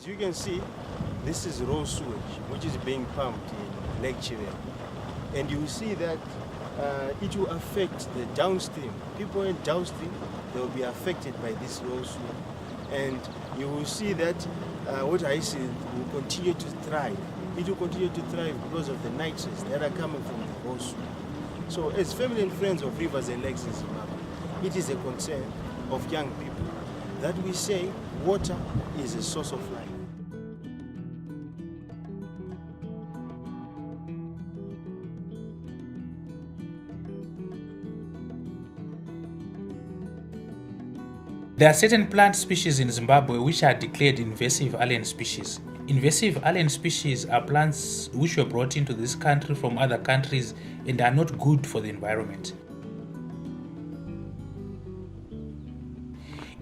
As you can see, this is raw sewage, which is being pumped in Lake Chivera. And you see that it will affect the downstream. People in downstream, they will be affected by this raw sewage. And you will see that what Hyacinth will continue to thrive. It will continue to thrive because of the nitrates that are coming from the raw sewage. So as family and friends of rivers and lakes in Zimbabwe, it is a concern of young people that we say water is a source of life. There are certain plant species in Zimbabwe which are declared invasive alien species. Invasive alien species are plants which were brought into this country from other countries and are not good for the environment.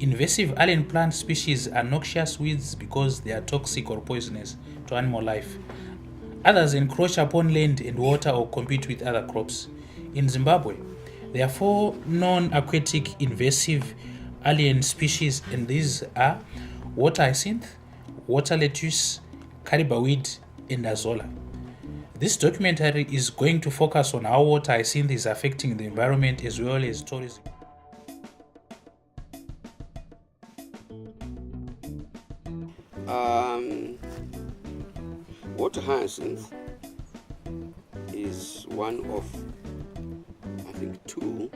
Invasive alien plant species are noxious weeds because they are toxic or poisonous to animal life. Others encroach upon land and water or compete with other crops. In Zimbabwe, there are 4 non-aquatic invasive alien species, and these are water hyacinth, water lettuce, cariba weed, and azolla. This documentary is going to focus on how water hyacinth is affecting the environment as well as tourism. Water hyacinth is one of, I think, 2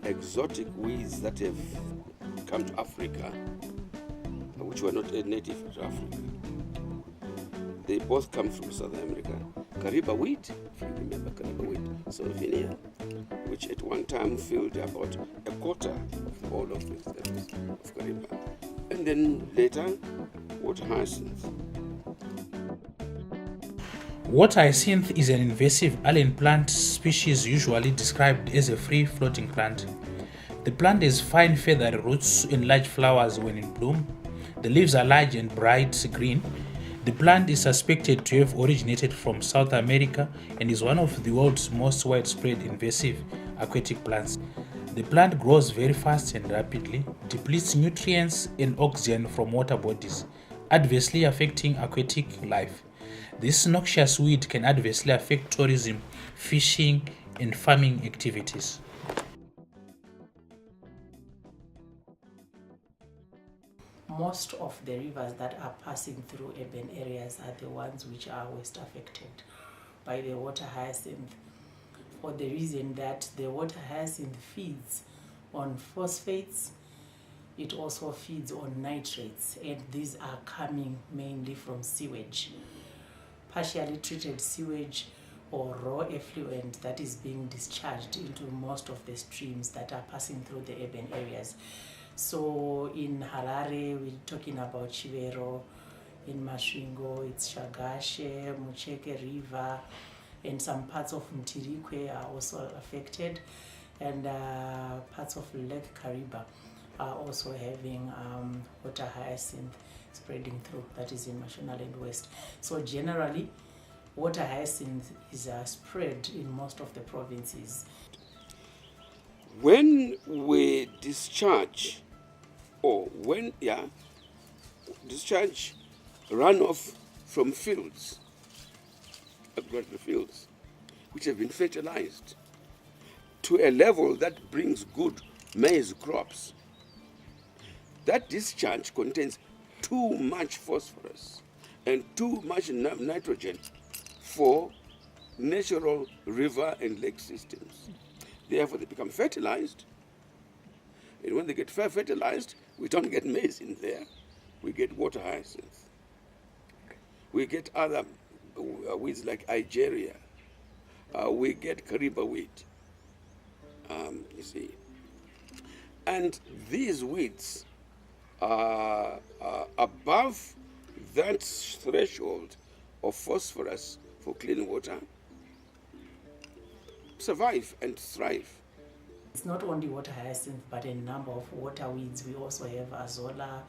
exotic weeds that have come to Africa, which were not native to Africa. They both come from South America. Cariba weed, if you remember Cariba weed, Slovenia, which at one time filled about a quarter of all of the surface of Cariba. And then later, water hyacinth. Water hyacinth is an invasive alien plant species usually described as a free-floating plant. The plant has fine feathery roots and large flowers when in bloom. The leaves are large and bright green. The plant is suspected to have originated from South America and is one of the world's most widespread invasive aquatic plants. The plant grows very fast and rapidly, depletes nutrients and oxygen from water bodies, adversely affecting aquatic life. This noxious weed can adversely affect tourism, fishing, and farming activities. Most of the rivers that are passing through urban areas are the ones which are worst affected by the water hyacinth, for the reason that the water hyacinth feeds on phosphates, it also feeds on nitrates, and these are coming mainly from sewage. Partially treated sewage or raw effluent that is being discharged into most of the streams that are passing through the urban areas. So in Harare, we're talking about Chivero. In Masvingo, it's Shagashe, Mucheke River, and some parts of Mtirikwe are also affected, and parts of Lake Kariba are also having water hyacinth spreading through, that is in Mashonaland West. So generally, water hyacinth is spread in most of the provinces. When we discharge, discharge runoff from fields, agricultural fields, which have been fertilized to a level that brings good maize crops, that discharge contains too much phosphorus and too much nitrogen for natural river and lake systems. Therefore, they become fertilized. And when they get fertilized, we don't get maize in there. We get water hyacinth. We get other weeds like Igeria. We get cariba weed, you see. And these weeds are above that threshold of phosphorus for clean water, survive and thrive. It's not only water hyacinth, but a number of water weeds. We also have azolla,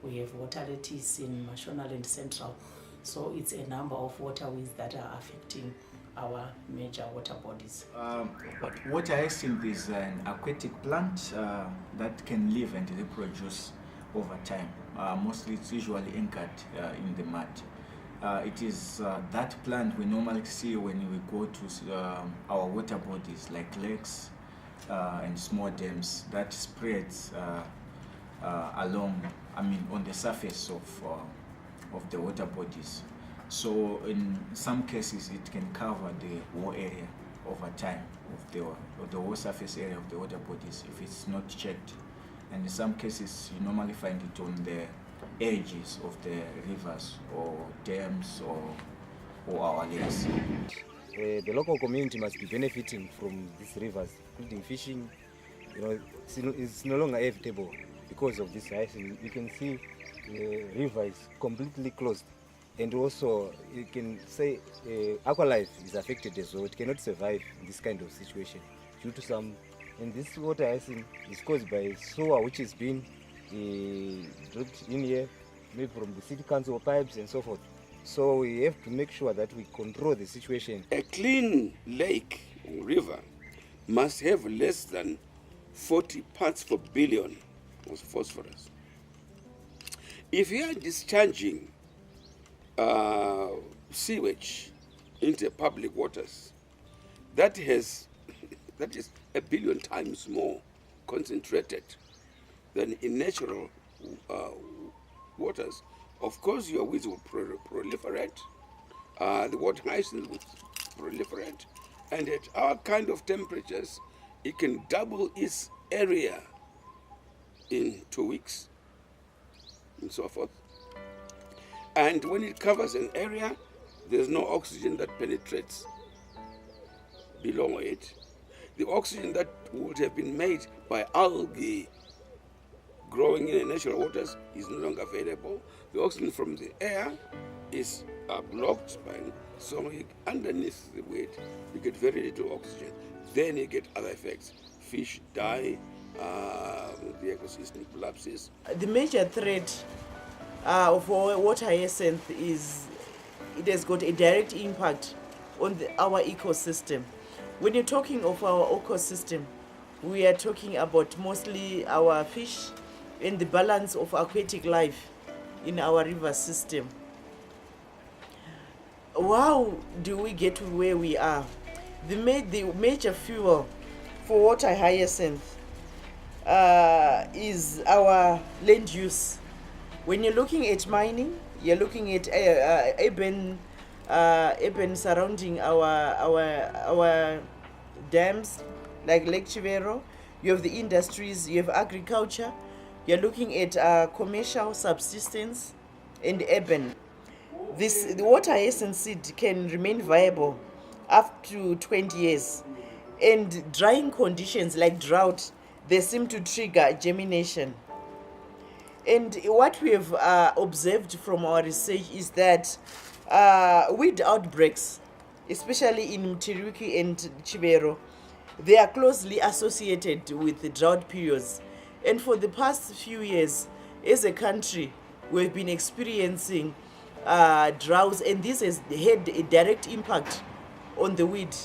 we have water lettuce in Mashonaland Central. So it's a number of water weeds that are affecting our major water bodies. Water hyacinth is an aquatic plant that can live and reproduce over time. mostly it's usually anchored in the mud. It is that plant we normally see when we go to our water bodies like lakes and small dams that spreads along, on the surface of the water bodies. So in some cases it can cover the whole area over time of the whole surface area of the water bodies if it's not checked. And in some cases you normally find it on the edges of the rivers or dams or our lakes. The local community must be benefiting from these rivers, including fishing. It's no longer evitable because of this hyacinth. You can see the river is completely closed. And also, you can say aqua life is affected as well. It cannot survive in this kind of situation due to some. And this water hyacinth is caused by sewer which is being dropped in here, maybe from the city council pipes and so forth. So we have to make sure that we control the situation. A clean lake or river must have less than 40 parts per billion of phosphorus. If you are discharging sewage into public waters, that is 1 billion times more concentrated than in natural waters. Of course, your weeds will proliferate, the water hyacinth will proliferate, and at our kind of temperatures, it can double its area in 2 weeks, and so forth. And when it covers an area, there's no oxygen that penetrates below it. The oxygen that would have been made by algae growing in the natural waters is no longer available. The oxygen from the air is blocked by, so underneath the weed, you get very little oxygen. Then you get other effects. Fish die, the ecosystem collapses. The major threat of water hyacinth is it has got a direct impact on our ecosystem. When you're talking of our ecosystem, we are talking about mostly our fish and the balance of aquatic life in our river system. How do we get to where we are? The major fuel for water hyacinth is our land use. When you're looking at mining, you're looking at urban surrounding our dams like Lake Chivero. You have the industries, you have agriculture, you're looking at commercial subsistence and urban. The water hyacinth seed can remain viable up to 20 years, and drying conditions like drought, they seem to trigger germination. And what we have observed from our research is that weed outbreaks, especially in Mtiruki and Chivero, they are closely associated with the drought periods. And for the past few years, as a country, we've been experiencing droughts, and this has had a direct impact on the weed.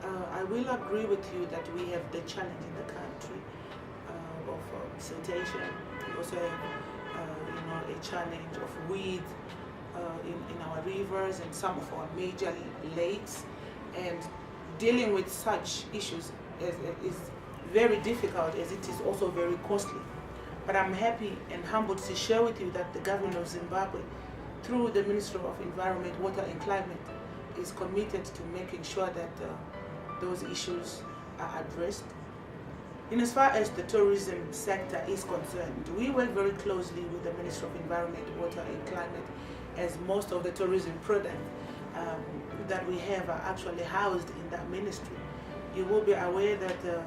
I will agree with you that we have the challenge in the country of siltation. We also have a challenge of weed in our rivers and some of our major lakes, and dealing with such issues is very difficult, as it is also very costly. But I'm happy and humbled to share with you that the government of Zimbabwe, through the Ministry of Environment, Water and Climate, is committed to making sure that those issues are addressed. In as far as the tourism sector is concerned, we work very closely with the Ministry of Environment, Water and Climate, as most of the tourism products that we have are actually housed in that ministry. You will be aware that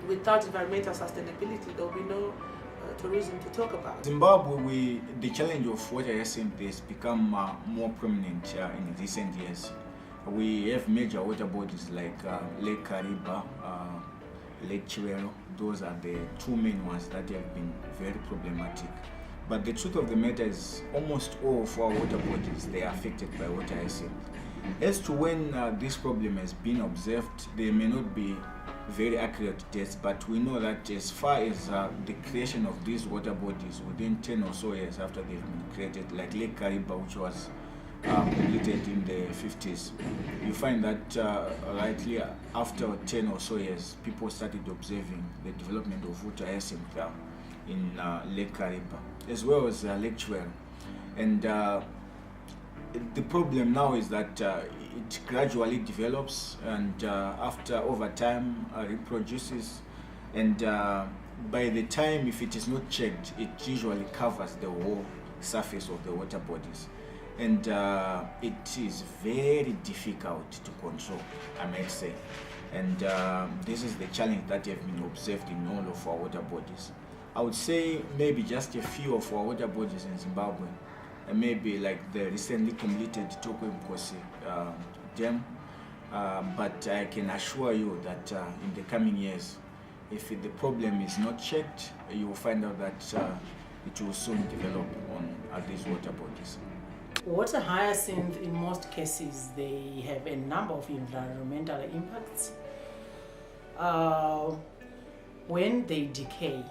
without environmental sustainability, there will be no tourism to talk about. Zimbabwe, the challenge of water hyacinth has become more prominent in recent years. We have major water bodies like Lake Kariba, Lake Chivero. Those are the two main ones that have been very problematic. But the truth of the matter is almost all of our water bodies, they are affected by water hyacinth. As to when this problem has been observed, there may not be very accurate dates, but we know that as far as the creation of these water bodies within 10 or so years after they've been created, like Lake Kariba, which was completed in the 50s, you find that rightly after 10 or so years, people started observing the development of water hyacinth in Lake Kariba, as well as Lake Chwera. And the problem now is that it gradually develops, and over time reproduces, and by the time, if it is not checked, it usually covers the whole surface of the water bodies, and it is very difficult to control, I might say. And this is the challenge that have been observed in all of our water bodies. I would say maybe just a few of our water bodies in Zimbabwe, and maybe like the recently completed Tokwe Mkosi dam, but I can assure you that in the coming years, if the problem is not checked, you will find out that it will soon develop on these water bodies. Water hyacinth, in most cases, they have a number of environmental impacts. When they decay,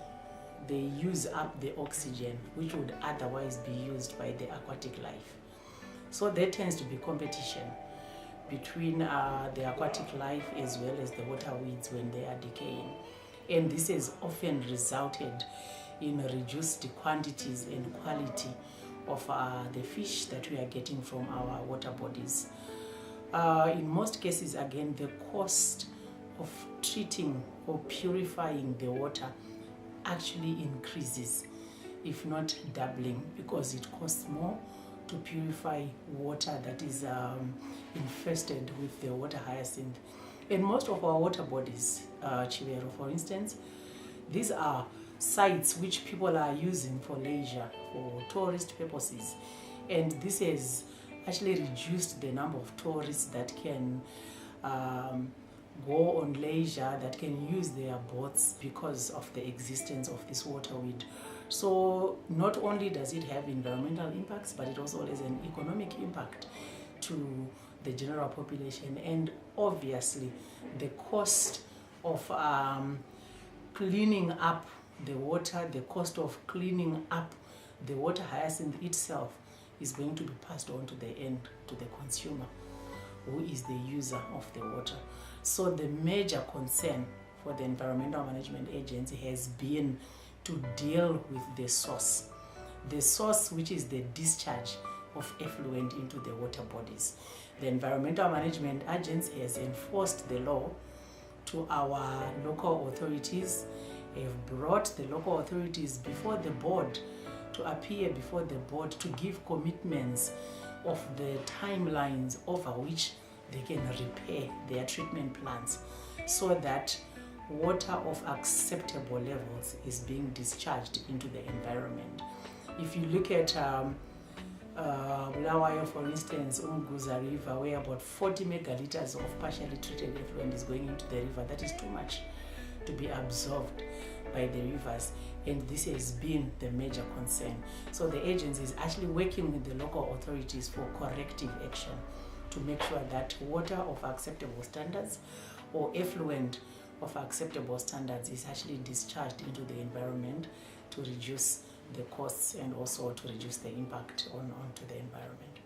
they use up the oxygen which would otherwise be used by the aquatic life. So there tends to be competition between the aquatic life as well as the water weeds when they are decaying. And this has often resulted in reduced quantities and quality of the fish that we are getting from our water bodies. In most cases, again, the cost of treating or purifying the water actually increases, if not doubling, because it costs more to purify water that is infested with the water hyacinth. And most of our water bodies, Chivero for instance, these are sites which people are using for leisure, for tourist purposes, and this has actually reduced the number of tourists that can go on leisure, that can use their boats because of the existence of this waterweed. So not only does it have environmental impacts, but it also has an economic impact to the general population. And obviously the cost of cleaning up the water, the cost of cleaning up the water hyacinth itself is going to be passed on to the consumer, who is the user of the water. So the major concern for the Environmental Management Agency has been to deal with the source, which is the discharge of effluent into the water bodies. The Environmental Management Agency has enforced the law to our local authorities, have brought the local authorities before the board to appear before the board to give commitments of the timelines over which they can repair their treatment plants so that water of acceptable levels is being discharged into the environment. If you look at Bulawayo, for instance, Umguza River, where about 40 megaliters of partially treated effluent is going into the river, that is too much to be absorbed by the rivers, and this has been the major concern. So the agency is actually working with the local authorities for corrective action to make sure that water of acceptable standards or effluent of acceptable standards is actually discharged into the environment to reduce the costs and also to reduce the impact onto the environment.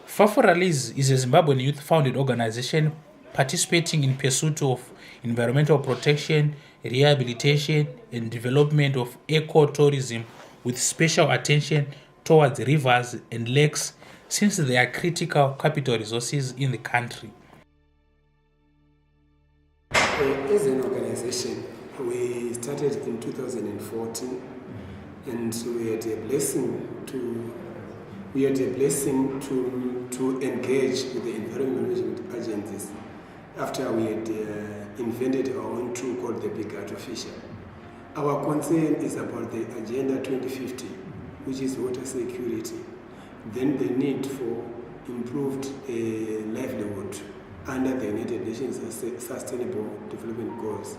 Faforalis is a Zimbabwean youth-founded organization participating in pursuit of environmental protection, rehabilitation, and development of ecotourism with special attention towards rivers and lakes, since they are critical capital resources in the country. As an organization, we started in 2014, and we had a blessing to engage with the environmental management agencies after we had invented our own tool called the Big Artificial. Our concern is about the Agenda 2050, which is water security, then the need for improved livelihood under the United Nations Sustainable Development Goals.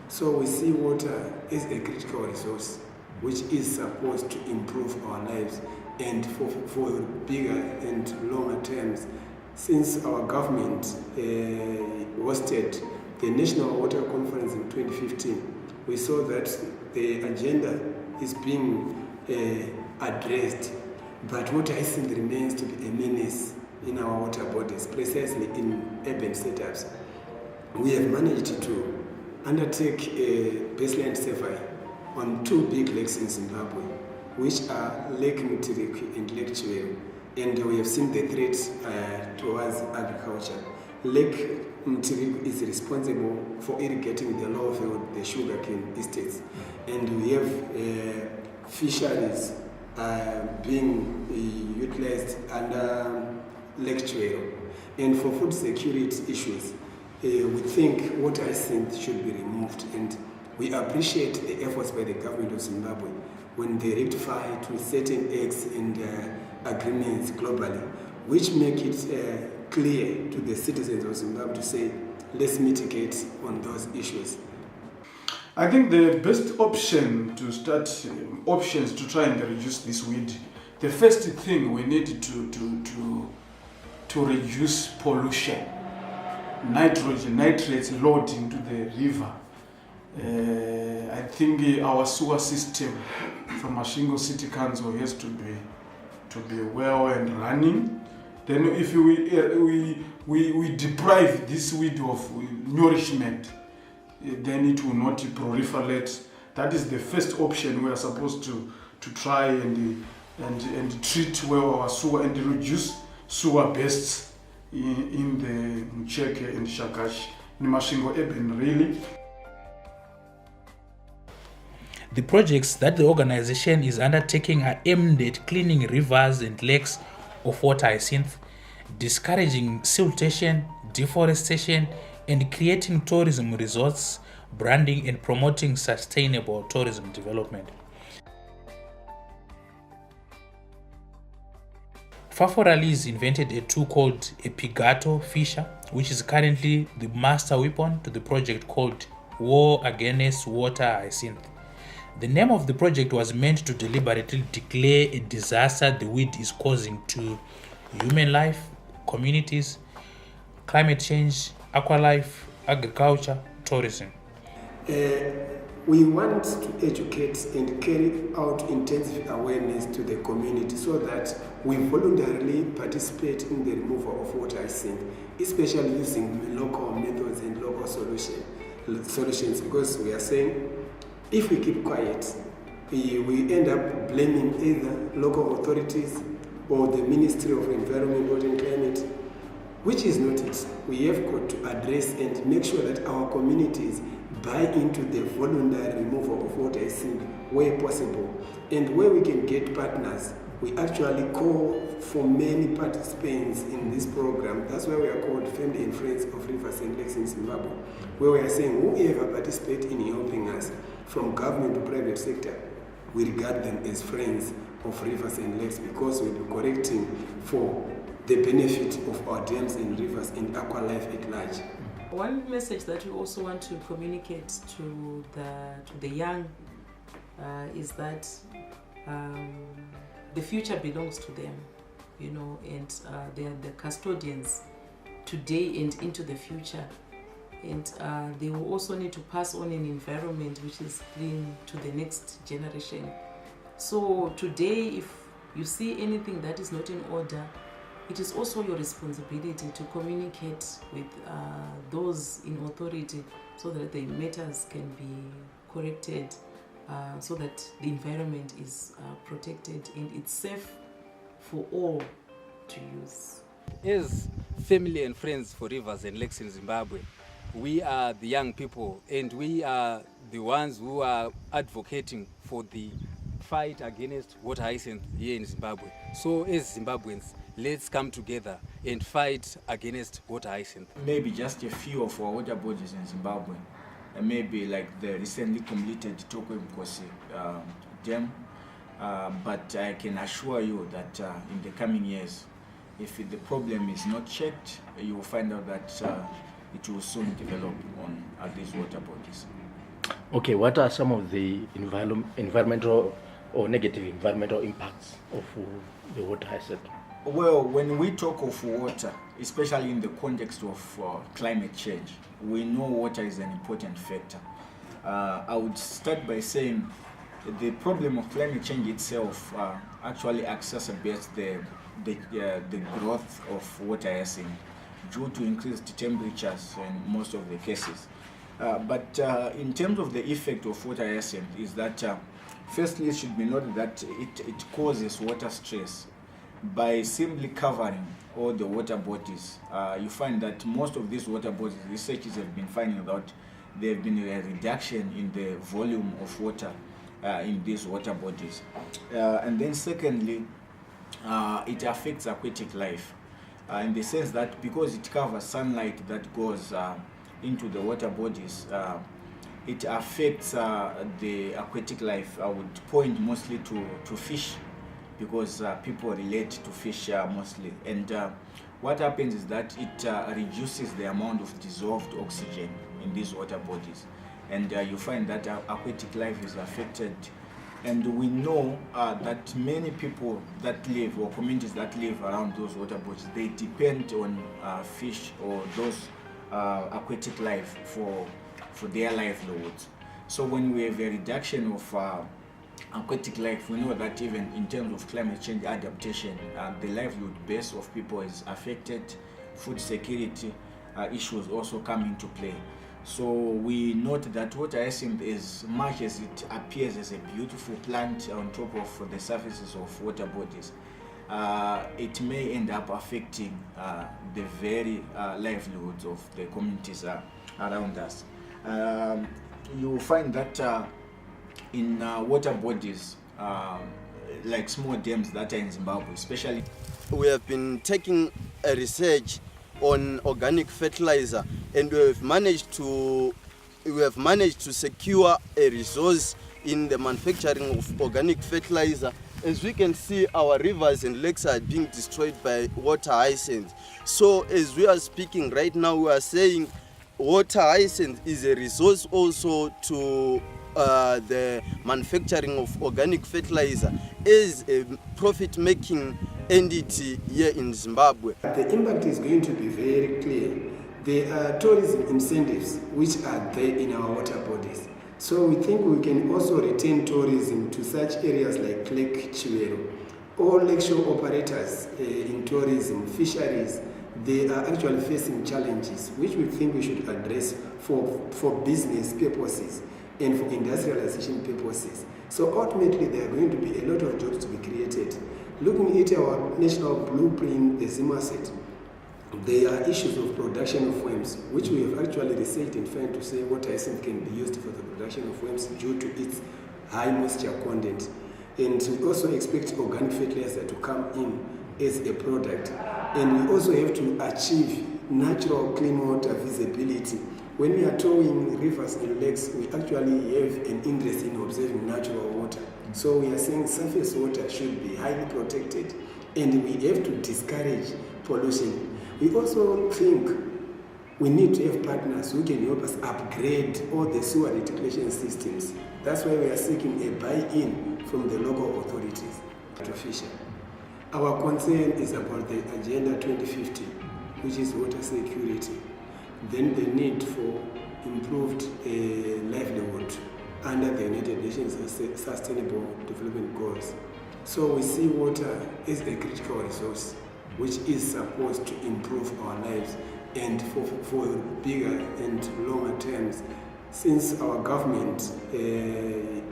So we see water as a critical resource which is supposed to improve our lives, and for bigger and longer terms since our government hosted the National Water Conference in 2015, we saw that the agenda is being addressed, but water hyacinth remains to be a menace in our water bodies, precisely in urban setups. We have managed to undertake a baseline survey on 2 big lakes in Zimbabwe, which are Lake Mutirikwi and Lake Chiweru, and we have seen the threats towards agriculture. Lake Mutirikwi is responsible for irrigating the lower field, the sugarcane estates, and we have fisheries being utilized under Lake Chiweru. And for food security issues, we think water hyacinth should be removed, and we appreciate the efforts by the government of Zimbabwe when they rectify to certain acts and agreements globally, which make it clear to the citizens of Zimbabwe to say, let's mitigate on those issues. I think the best option to start options to try and reduce this weed. The first thing we need to reduce pollution, nitrates load into the river. I think our sewer system from Mashingo City Council has to be well and running. Then if we deprive this weed of nourishment, then it will not proliferate. That is the first option we are supposed to try and treat well our sewer and reduce sewer pests in the Mcheke and Shakash, in Mashingo urban really. The projects that the organization is undertaking are aimed at cleaning rivers and lakes of water hyacinth, discouraging siltation, deforestation, and creating tourism resorts, branding and promoting sustainable tourism development. Faforali's invented a tool called a Pigato fisher, which is currently the master weapon to the project called War Against Water Hyacinth. The name of the project was meant to deliberately declare a disaster the weed is causing to human life, communities, climate change, aqualife, agriculture, tourism. We want to educate and carry out intensive awareness to the community so that we voluntarily participate in the removal of water hyacinth, especially using local methods and local solutions, because we are saying if we keep quiet, we end up blaming either local authorities or the Ministry of Environment, Water and Climate, which is not it. We have got to address and make sure that our communities buy into the voluntary removal of water hyacinth where possible. And where we can get partners, we actually call for many participants in this program. That's why we are called Family and Friends of Rivers and Lakes in Zimbabwe, where we are saying whoever participates in helping us, from government to private sector, we regard them as friends of rivers and lakes, because we'll be correcting for the benefit of our dams and rivers and aqualife at large. One message that we also want to communicate to the young is that the future belongs to them, and they are the custodians today and into the future. And they will also need to pass on an environment which is clean to the next generation. So today, if you see anything that is not in order, it is also your responsibility to communicate with those in authority so that the matters can be corrected, so that the environment is protected and it's safe for all to use. As family and friends for rivers and lakes in Zimbabwe, we are the young people, and we are the ones who are advocating for the fight against water hyacinth here in Zimbabwe. So as Zimbabweans, let's come together and fight against water hyacinth. Maybe just a few of our water bodies in Zimbabwe, maybe like the recently completed Tokwe Mkosi dam, but I can assure you that in the coming years, if the problem is not checked, you will find out that it will soon develop on these water bodies. Okay, what are some of the environmental or negative environmental impacts of the water hyacinth? Well, when we talk of water, especially in the context of climate change, we know water is an important factor. I would start by saying the problem of climate change itself actually exacerbates the growth of water hyacinth due to increased temperatures in most of the cases. But in terms of the effect of water hyacinth is that firstly it should be noted that it causes water stress. By simply covering all the water bodies, you find that most of these water bodies, researchers have been finding that there have been a reduction in the volume of water in these water bodies. And then secondly, it affects aquatic life in the sense that because it covers sunlight that goes into the water bodies, it affects the aquatic life. I would point mostly to fish, because people relate to fish mostly. And what happens is that it reduces the amount of dissolved oxygen in these water bodies. And you find that aquatic life is affected. And we know that many people that live, or communities that live around those water bodies, they depend on fish or those aquatic life for their livelihoods. So when we have a reduction of aquatic life, we know that even in terms of climate change adaptation, the livelihood base of people is affected. Food security issues also come into play. So we note that water hyacinth, as much as it appears as a beautiful plant on top of the surfaces of water bodies, it may end up affecting the very livelihoods of the communities around us. You find that in water bodies, like small dams that are in Zimbabwe, especially. We have been taking a research on organic fertilizer, and we have managed to secure a resource in the manufacturing of organic fertilizer. As we can see, our rivers and lakes are being destroyed by water hyacinth. So as we are speaking right now, we are saying water hyacinth is a resource also to the manufacturing of organic fertilizer, is a profit-making entity here in Zimbabwe. The impact is going to be very clear. There are tourism incentives which are there in our water bodies. So we think we can also retain tourism to such areas like Lake Chiwero. All lakeshore operators in tourism, fisheries, they are actually facing challenges which we think we should address for business purposes and for industrialization purposes. So ultimately there are going to be a lot of jobs to be created. Looking at our national blueprint, the Zimbabwe, there are issues of production of worms, which we have actually researched and found to say water hyacinth can be used for the production of worms due to its high moisture content. And we also expect organic fertilizer to come in as a product. And we also have to achieve natural clean water visibility. When we are towing rivers and lakes, we actually have an interest in observing natural water. So we are saying surface water should be highly protected, and we have to discourage pollution. We also think we need to have partners who can help us upgrade all the sewer reticulation systems. That's why we are seeking a buy-in from the local authorities. Our concern is about the Agenda 2050, which is water security. Then the need for improved livelihood under the United Nations Sustainable Development Goals. So we see water as a critical resource which is supposed to improve our lives, and for bigger and longer terms. Since our government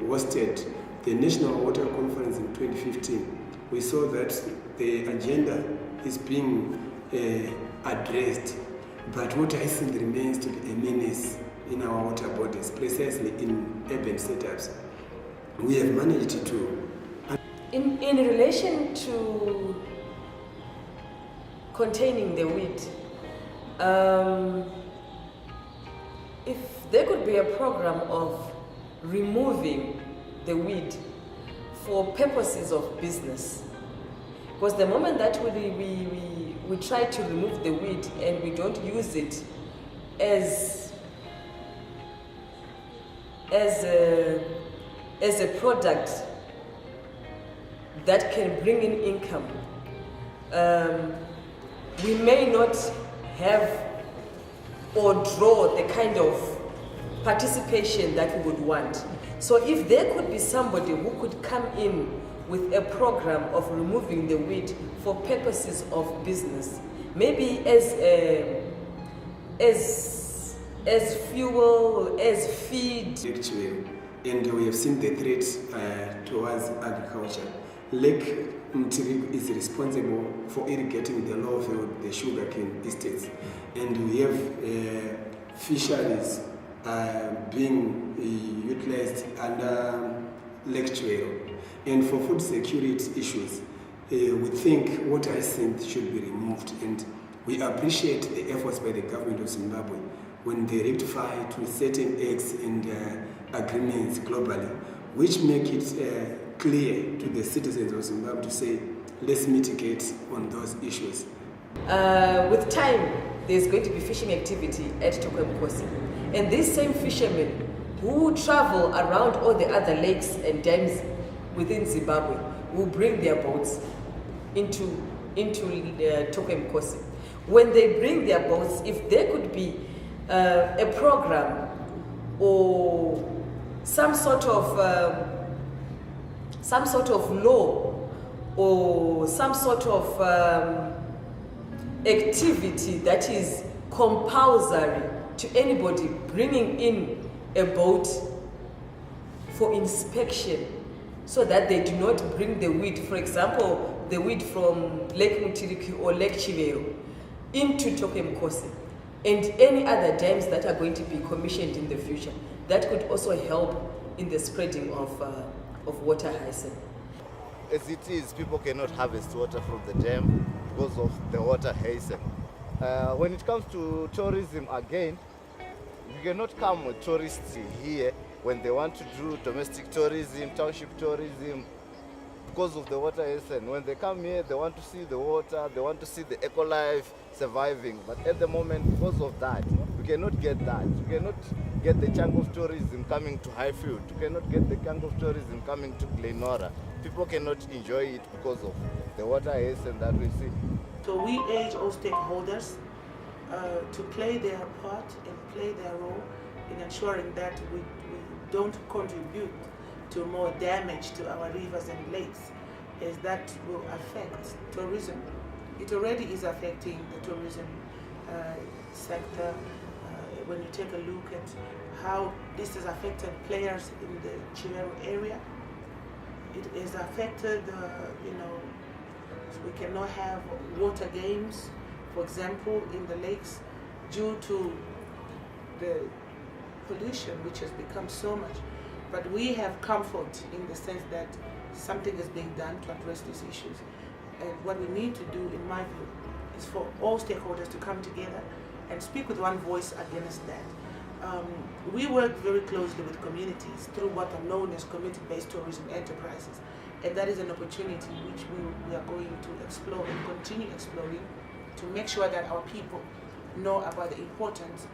hosted the National Water Conference in 2015, we saw that the agenda is being addressed, but water hyacinth remains to be a menace in our water bodies, precisely in urban setups. We have managed to... In relation to containing the weed, if there could be a program of removing the weed for purposes of business, because the moment that we try to remove the weed and we don't use it as a product that can bring in income, we may not have or draw the kind of participation that we would want. So if there could be somebody who could come in with a program of removing the weed for purposes of business, maybe as fuel, as feed. And we have seen the threats towards agriculture. Lake Mtiri is responsible for irrigating the low field, the sugarcane estates. And we have fisheries being utilized under Lake Chiwero. And for food security issues, we think water hyacinth should be removed. And we appreciate the efforts by the government of Zimbabwe when they rectify to certain acts and agreements globally, which make it clear to the citizens of Zimbabwe to say, let's mitigate on those issues. With time, there's going to be fishing activity at Tokwemkosi. And these same fishermen who travel around all the other lakes and dams within Zimbabwe will bring their boats into Tokwemkosi. When they bring their boats, if there could be a program or some sort of law or some sort of activity that is compulsory to anybody bringing in a boat for inspection, so that they do not bring the weed, for example, the weed from Lake Mutiriki or Lake Chiwero into Tokwemkosi and any other dams that are going to be commissioned in the future. That could also help in the spreading of water hyacinth. As it is, people cannot harvest water from the dam because of the water hyacinth. When it comes to tourism, again, you cannot come with tourists here when they want to do domestic tourism, township tourism, because of the water hyacinth. When they come here, they want to see the water, they want to see the eco life surviving. But at the moment, because of that, we cannot get that. We cannot get the chunk of tourism coming to Highfield. We cannot get the chunk of tourism coming to Glenora. People cannot enjoy it because of the water hyacinth that we see. So we urge all stakeholders to play their part and play their role in ensuring that we don't contribute to more damage to our rivers and lakes, as that will affect tourism. It already is affecting the tourism sector. When you take a look at how this has affected players in the Chiwero area, it has affected, we cannot have water games, for example, in the lakes due to the pollution which has become so much. But we have comfort in the sense that something is being done to address these issues. And what we need to do, in my view, is for all stakeholders to come together and speak with one voice against that. We work very closely with communities through what are known as community-based tourism enterprises. And that is an opportunity which we are going to explore and continue exploring to make sure that our people know about the importance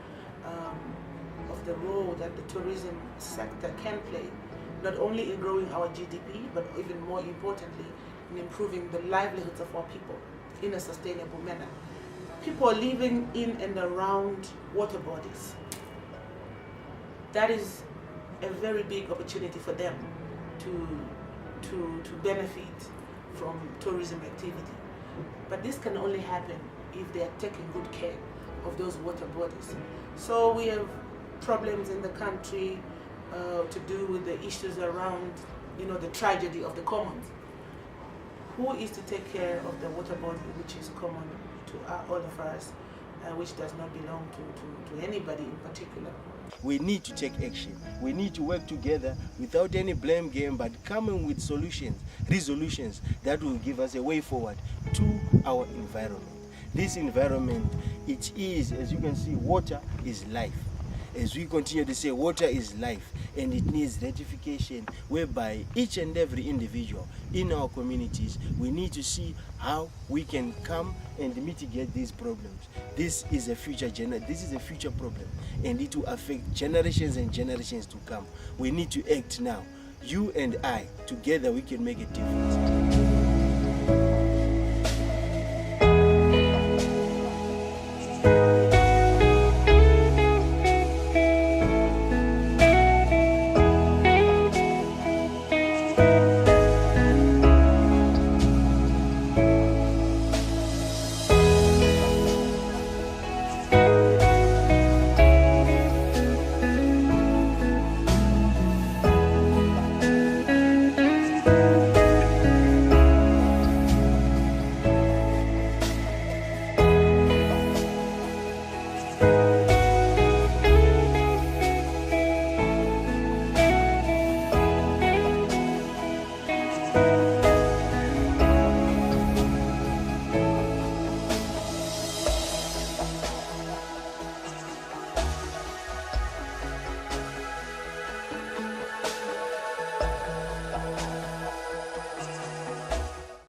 of the role that the tourism sector can play, not only in growing our GDP, but even more importantly, in improving the livelihoods of our people in a sustainable manner. People are living in and around water bodies. That is a very big opportunity for them to benefit from tourism activity. But this can only happen if they are taking good care of those water bodies. So we have problems in the country to do with the issues around, the tragedy of the commons. Who is to take care of the water body, which is common to all of us, which does not belong to anybody in particular? We need to take action. We need to work together without any blame game, but coming with solutions, resolutions that will give us a way forward to our environment. This environment, it is, as you can see, water is life. As we continue to say, water is life, and it needs ratification, whereby each and every individual in our communities, we need to see how we can come and mitigate these problems. This is a future problem, and it will affect generations and generations to come. We need to act now. You and I, together we can make a difference.